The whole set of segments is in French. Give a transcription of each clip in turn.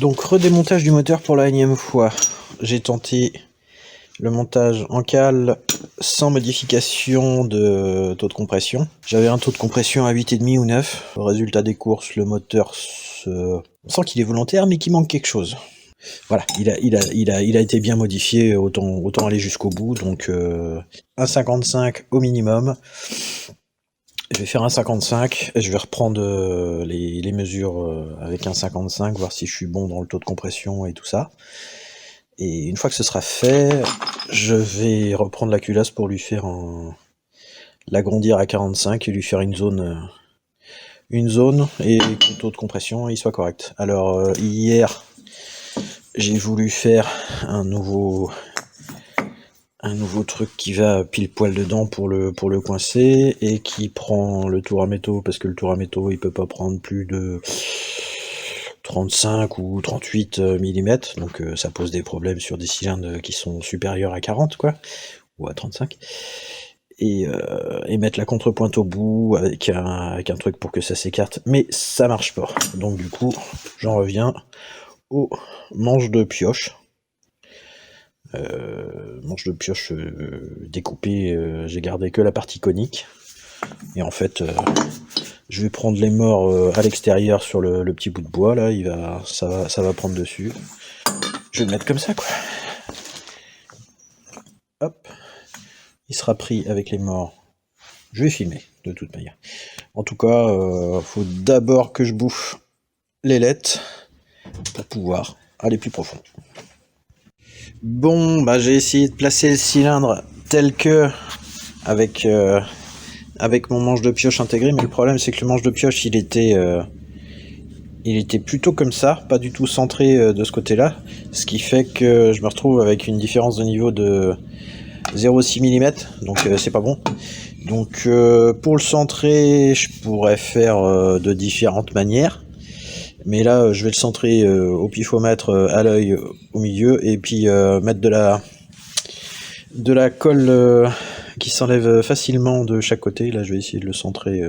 Donc redémontage du moteur pour la énième fois. J'ai tenté le montage en cale sans modification de taux de compression. J'avais un taux de compression à 8,5 ou 9. Au résultat des courses, le moteur on sent qu'il est volontaire mais qu'il manque quelque chose. Voilà, il a été bien modifié, autant aller jusqu'au bout. Donc 1,55 au minimum. Je vais faire un 55 et je vais reprendre les mesures avec un 55, voir si je suis bon dans le taux de compression et tout ça. Et une fois que ce sera fait, je vais reprendre la culasse pour lui faire l'agrandir à 45 et lui faire une zone et que le taux de compression il soit correct. Alors hier, j'ai voulu faire un nouveau truc qui va pile poil dedans pour le coincer et qui prend le tour à métaux, parce que le tour à métaux il peut pas prendre plus de 35 ou 38 mm, donc ça pose des problèmes sur des cylindres qui sont supérieurs à 40 quoi, ou à 35, et mettre la contrepointe au bout avec un truc pour que ça s'écarte, mais ça marche pas. Donc du coup j'en reviens au manche de pioche. Découpée, j'ai gardé que la partie conique, et en fait je vais prendre les morts à l'extérieur sur le petit bout de bois là, ça va prendre dessus. Je vais le mettre comme ça quoi. Hop, il sera pris avec les morts. Je vais filmer de toute manière. En tout cas, faut d'abord que je bouffe l'ailettes pour pouvoir aller plus profond. Bon, bah j'ai essayé de placer le cylindre tel que avec mon manche de pioche intégré, mais le problème c'est que le manche de pioche il était plutôt comme ça, pas du tout centré de ce côté-là, ce qui fait que je me retrouve avec une différence de niveau de 0,6 mm, donc c'est pas bon. Donc pour le centrer, je pourrais faire de différentes manières. Mais là, je vais le centrer au pifomètre à l'œil au milieu, et puis mettre de la colle qui s'enlève facilement de chaque côté. Là, je vais essayer de le centrer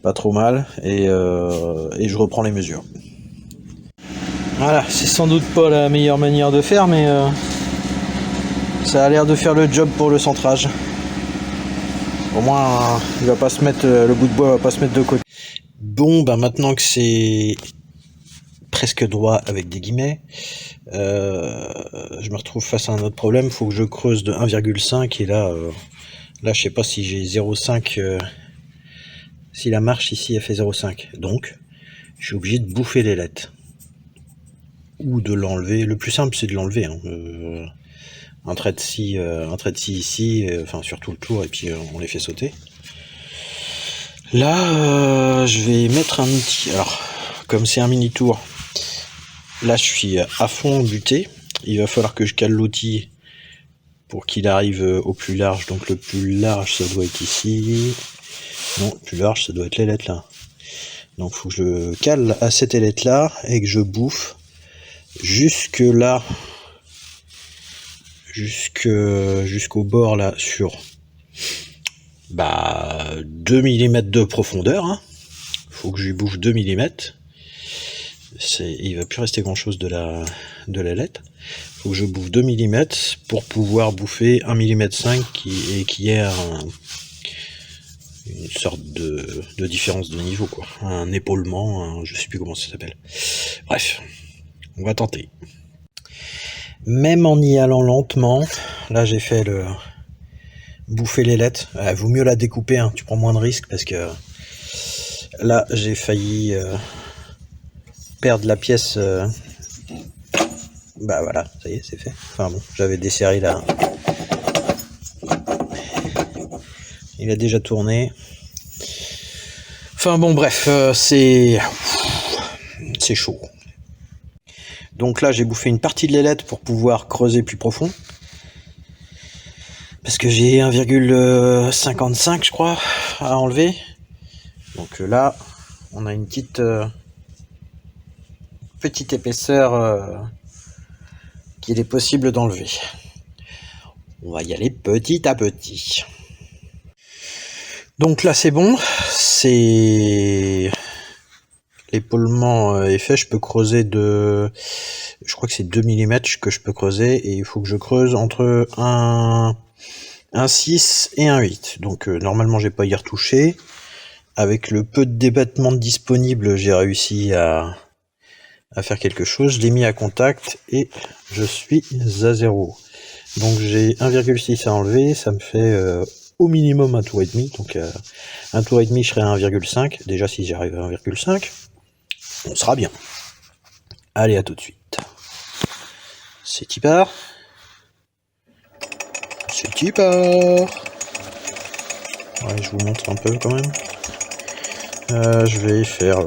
pas trop mal, et je reprends les mesures. Voilà, c'est sans doute pas la meilleure manière de faire, mais ça a l'air de faire le job pour le centrage. Au moins, il va pas se mettre, le bout de bois va pas se mettre de côté. Bon, ben maintenant que c'est presque droit avec des guillemets, je me retrouve face à un autre problème. Faut que je creuse de 1,5, et là je sais pas si j'ai 0,5, si la marche ici elle fait 0,5, donc je suis obligé de bouffer l'ailette ou de l'enlever. Le plus simple c'est de l'enlever, hein. Un trait de scie ici, enfin sur tout le tour, et puis on les fait sauter. Là je vais mettre un outil. Alors comme c'est un mini tour, là je suis à fond buté, il va falloir que je cale l'outil pour qu'il arrive au plus large. Donc le plus large ça doit être ici, non, le plus large ça doit être l'ailette là. Donc faut que je le cale à cette ailette là et que je bouffe jusque là, jusqu'au bord là, sur 2 mm de profondeur, hein. Faut que je lui bouffe 2 mm. Il va plus rester grand chose de l'ailette. Faut que je bouffe 2 mm pour pouvoir bouffer 1,5 mm qui est une sorte de différence de niveau quoi. Un épaulement, je sais plus comment ça s'appelle. Bref, on va tenter. Même en y allant lentement, là j'ai fait le bouffer l'ailette. Vaut mieux la découper, hein, tu prends moins de risques, parce que là j'ai failli perdre la pièce. Bah voilà, ça y est, c'est fait. Enfin bon, j'avais desserré là. Il a déjà tourné. Enfin bon, bref, c'est chaud. Donc là, j'ai bouffé une partie de l'ailette pour pouvoir creuser plus profond. Parce que j'ai 1,55 je crois à enlever. Donc là, on a une petite épaisseur qu'il est possible d'enlever. On va y aller petit à petit. Donc là c'est bon, l'épaulement est fait, je peux creuser je crois que c'est 2 mm que je peux creuser, et il faut que je creuse entre un 6 et un 8. Donc normalement j'ai pas à y retoucher. Avec le peu de débattement disponible, j'ai réussi à faire quelque chose. Je l'ai mis à contact et je suis à 0. Donc j'ai 1,6 à enlever, ça me fait au minimum un tour et demi. Donc un tour et demi, je serai à 1,5. Déjà si j'arrive à 1,5, on sera bien. Allez, à tout de suite. C'est qui part. C'est qui part. Ouais, je vous montre un peu quand même. Je vais faire...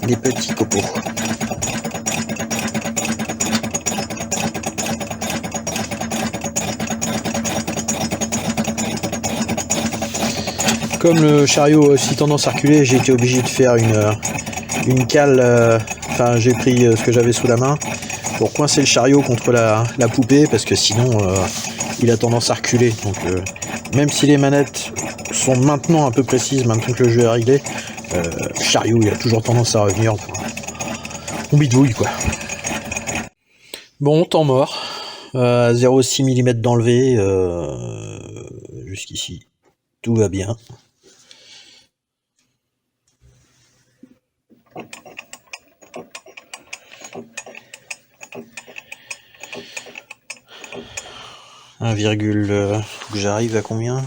des petits copeaux. Comme le chariot a aussi tendance à reculer, j'ai été obligé de faire une cale. Enfin, j'ai pris ce que j'avais sous la main pour coincer le chariot contre la poupée, parce que sinon il a tendance à reculer. Donc même si les manettes sont maintenant un peu précises, maintenant que le jeu est réglé, le chariot il a toujours tendance à revenir. On bidouille quoi. Bon, temps mort. 0,6 mm d'enlevé. Jusqu'ici, tout va bien. Faut que j'arrive à combien?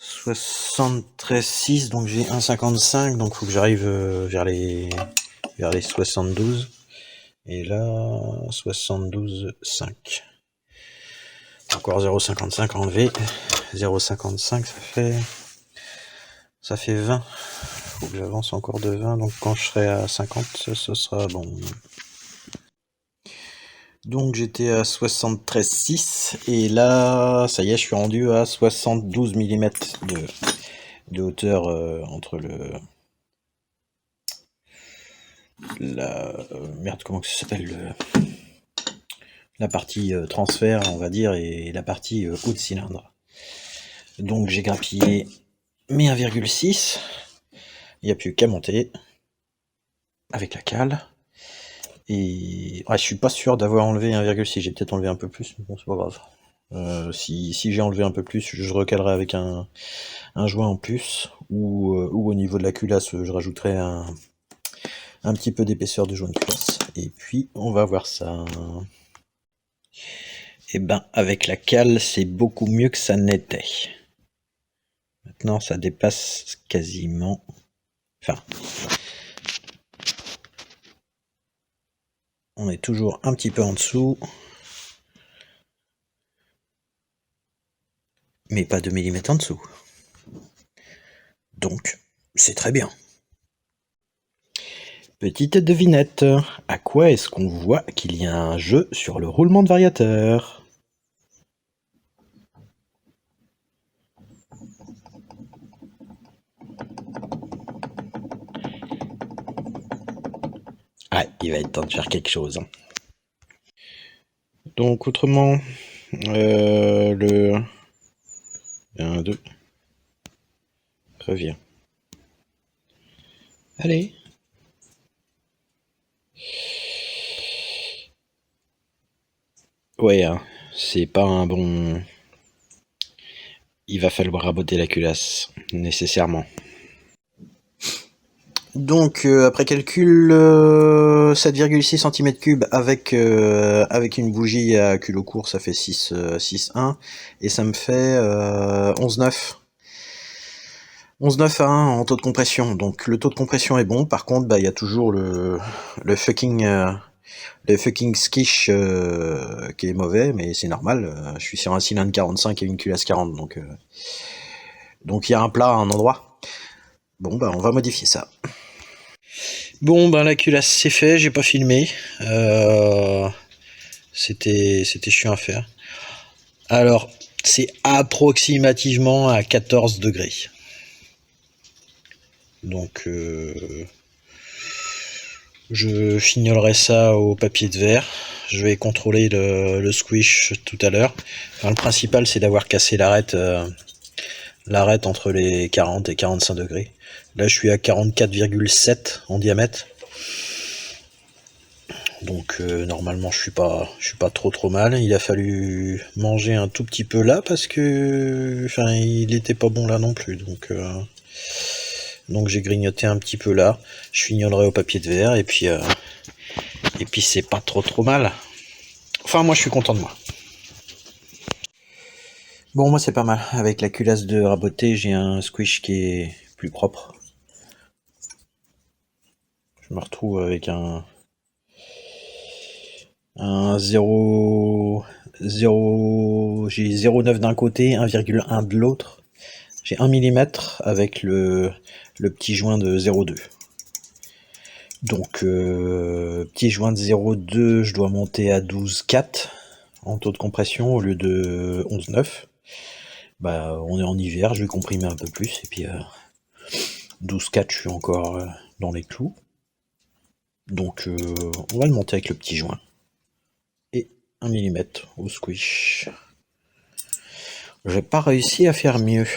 73,6, donc j'ai 1,55, donc faut que j'arrive vers les 72. Et là, 72,5. Encore 0,55 à enlever. 0,55, ça fait 20. Faut que j'avance encore de 20, donc quand je serai à 50, ce sera bon. Donc j'étais à 73,6 et là, ça y est, je suis rendu à 72 mm de hauteur entre merde, comment que ça s'appelle, la partie transfert, on va dire, et la partie haut de cylindre. Donc j'ai grappillé mes 1,6. Il n'y a plus qu'à monter avec la cale. Et ouais, je suis pas sûr d'avoir enlevé 1,6, j'ai peut-être enlevé un peu plus, mais bon, c'est pas grave. Si j'ai enlevé un peu plus, je recalerai avec un joint en plus, ou au niveau de la culasse, je rajouterai un petit peu d'épaisseur de joint de culasse. Et puis, on va voir ça. Et ben, avec la cale, c'est beaucoup mieux que ça n'était. Maintenant, ça dépasse quasiment... Enfin... On est toujours un petit peu en dessous. Mais pas 2 mm en dessous. Donc, c'est très bien. Petite devinette, à quoi est-ce qu'on voit qu'il y a un jeu sur le roulement de variateur? Ah, il va être temps de faire quelque chose. Donc, autrement, le 1, 2, reviens. Allez. Ouais, hein, c'est pas un bon... Il va falloir raboter la culasse, nécessairement. Donc, après calcul, 7,6 cm3 avec une bougie à culot court, ça fait 6,1. Et ça me fait 11,9. 11,9 à 1 en taux de compression. Donc, le taux de compression est bon. Par contre, il y a toujours le fucking skish qui est mauvais, mais c'est normal. Je suis sur un cylindre 45 et une culasse 40, donc il y a un plat à un endroit. Bon, on va modifier ça. Bon, la culasse c'est fait, j'ai pas filmé. C'était chiant à faire. Alors, c'est approximativement à 14 degrés. Donc je fignolerai ça au papier de verre. Je vais contrôler le squish tout à l'heure. Enfin, le principal, c'est d'avoir cassé l'arête entre les 40 et 45 degrés. Là, je suis à 44,7 en diamètre. Donc normalement, je suis pas trop mal. Il a fallu manger un tout petit peu là parce que, enfin, il était pas bon là non plus. Donc j'ai grignoté un petit peu là. Je fignolerai au papier de verre et puis c'est pas trop mal. Enfin, moi, je suis content de moi. Bon, moi, c'est pas mal. Avec la culasse de raboter, j'ai un squish qui est plus propre. Je me retrouve avec un 0, j'ai 0,9 d'un côté, 1,1 de l'autre. J'ai 1 mm avec le petit joint de 0,2. Donc, petit joint de 0,2, je dois monter à 12,4 en taux de compression au lieu de 11,9. Bah, on est en hiver, je vais comprimer un peu plus, et puis 12,4, je suis encore dans les clous. Donc, on va le monter avec le petit joint. Et 1 mm au squish. J'ai pas réussi à faire mieux.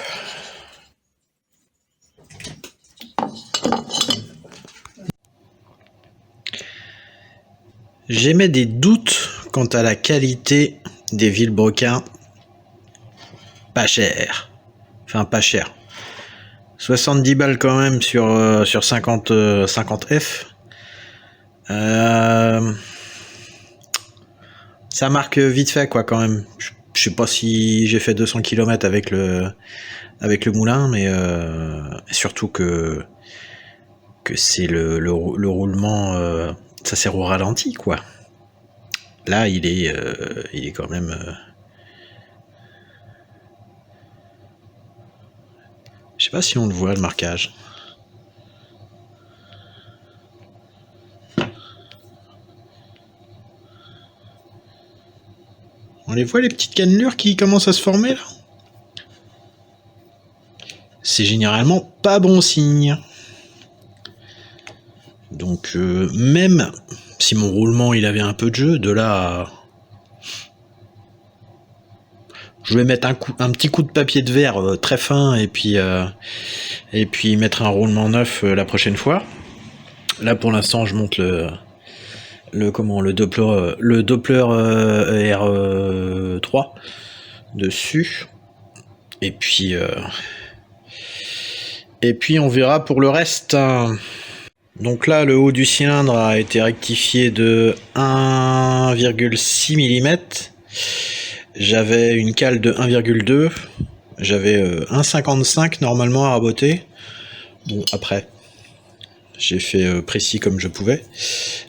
J'émets des doutes quant à la qualité des vilebrequins pas cher. Enfin, pas cher. 70 balles quand même sur 50 F. Ça marque vite fait quoi quand même. Je sais pas si j'ai fait 200 km avec le moulin, mais surtout que c'est le roulement, ça sert au ralenti quoi. Là il est quand même. Je sais pas si on le voit le marquage. On les voit les petites cannelures qui commencent à se former là. C'est généralement pas bon signe. Donc même si mon roulement il avait un peu de jeu, de là à... Je vais mettre un petit coup de papier de verre très fin et puis mettre un roulement neuf la prochaine fois. Là pour l'instant je monte le Doppler R3 dessus. Et puis on verra pour le reste. Donc là, le haut du cylindre a été rectifié de 1,6 mm. J'avais une cale de 1,2. J'avais 1,55 normalement à raboter. Bon, après, j'ai fait précis comme je pouvais.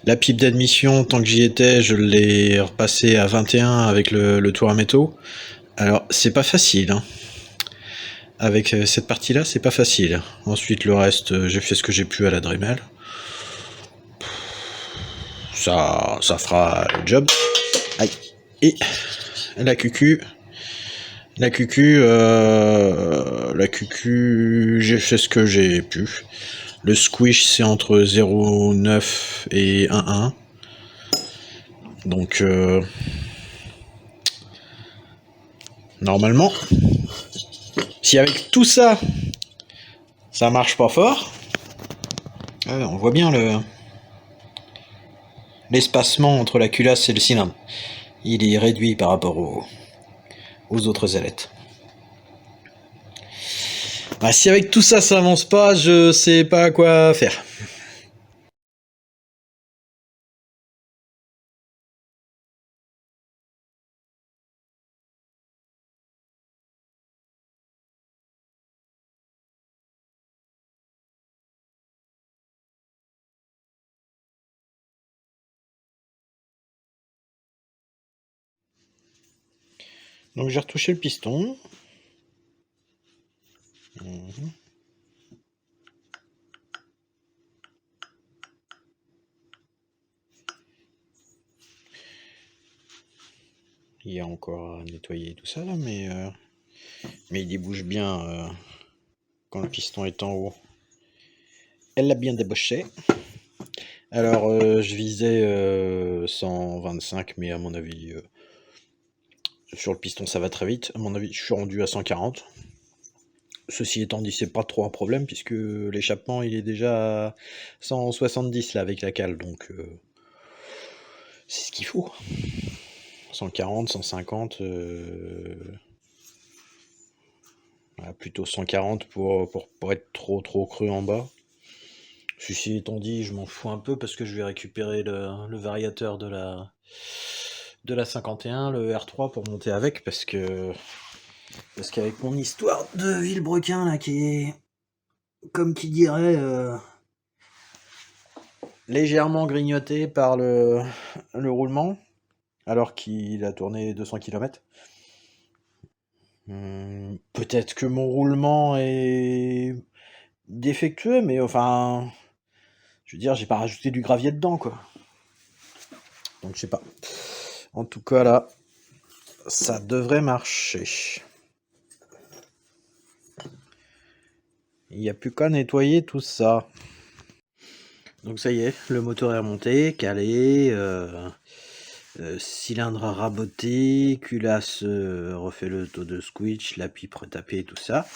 La pipe d'admission, tant que j'y étais, je l'ai repassé à 21 avec le tour à métaux. Alors, c'est pas facile, hein. Avec cette partie-là, c'est pas facile. Ensuite, le reste, j'ai fait ce que j'ai pu à la Dremel. Ça fera le job. Aïe. Et la QQ. La QQ, j'ai fait ce que j'ai pu. Le squish, c'est entre 0,9 et 1,1. Donc, normalement, si avec tout ça, ça marche pas fort, on voit bien l'espacement entre la culasse et le cylindre. Il est réduit par rapport aux autres ailettes. Bah, si avec tout ça, ça avance pas, je sais pas quoi faire. Donc j'ai retouché le piston. Il y a encore à nettoyer tout ça là, mais il débouche bien quand le piston est en haut. Elle l'a bien débauché. Alors, je visais 125, mais à mon avis, sur le piston, ça va très vite. À mon avis, je suis rendu à 140. Ceci étant dit, c'est pas trop un problème, puisque l'échappement, il est déjà à 170 là avec la cale, donc c'est ce qu'il faut. 140, 150, plutôt 140 pour être trop cru en bas. Ceci étant dit, je m'en fous un peu parce que je vais récupérer le variateur de la 51, le R3 pour monter avec, parce qu'avec mon histoire de Villebrequin là qui est, comme qui dirait, légèrement grignoté par le roulement, alors qu'il a tourné 200 km. Peut-être que mon roulement est défectueux, mais enfin, je veux dire, j'ai pas rajouté du gravier dedans, quoi. Donc je sais pas. En tout cas là, ça devrait marcher. Il n'y a plus qu'à nettoyer tout ça. Donc ça y est, le moteur est remonté, calé, cylindre à raboter, culasse refait le taux de squitch, la pipe retapée, tout ça.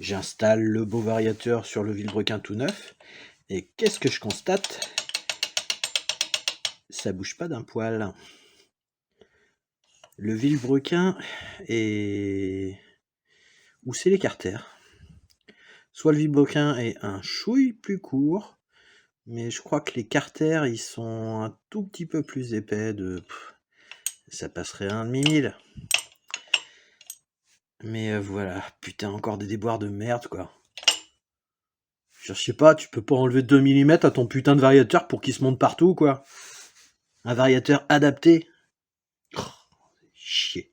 J'installe le beau variateur sur le Villebrequin tout neuf. Et qu'est-ce que je constate? Ça bouge pas d'un poil. Le Villebrequin est... Où c'est l'écarter? Soit le Villebrequin est un chouille plus court, mais je crois que les carters, ils sont un tout petit peu plus épais de... Ça passerait un demi-mille. Mais voilà, putain, encore des déboires de merde, quoi. Je sais pas, tu peux pas enlever 2 mm à ton putain de variateur pour qu'il se monte partout, quoi. Un variateur adapté. Oh, chier.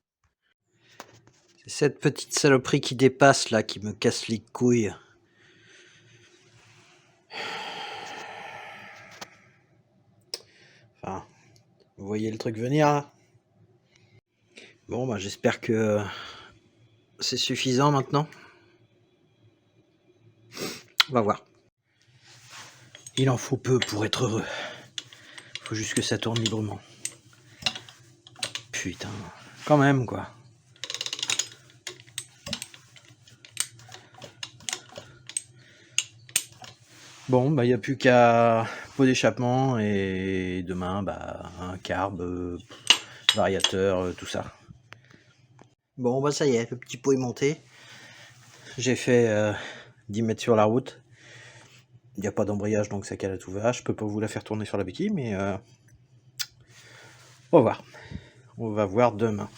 C'est cette petite saloperie qui dépasse, là, qui me casse les couilles. Enfin, vous voyez le truc venir, là? Bon, bah j'espère que c'est suffisant maintenant. On va voir. Il en faut peu pour être heureux. Faut juste que ça tourne librement. Putain, quand même, quoi. Bon, bah il n'y a plus qu'à pot d'échappement et demain, bah un carb, variateur, tout ça. Bon, bah ça y est, le petit pot est monté. J'ai fait 10 mètres sur la route. Il n'y a pas d'embrayage, donc ça cale à tout va. Je peux pas vous la faire tourner sur la béquille, mais on va voir. On va voir demain.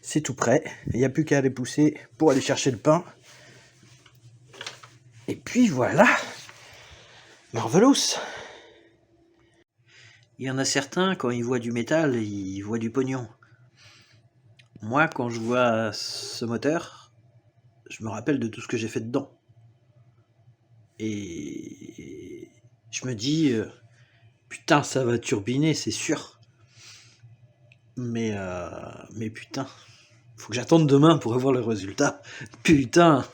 C'est tout prêt. Il n'y a plus qu'à aller pousser pour aller chercher le pain. Et puis voilà. Marvelous. Il y en a certains, quand ils voient du métal, ils voient du pognon. Moi, quand je vois ce moteur, je me rappelle de tout ce que j'ai fait dedans. Et je me dis, putain, ça va turbiner, c'est sûr. Mais putain, faut que j'attende demain pour avoir le résultat. Putain.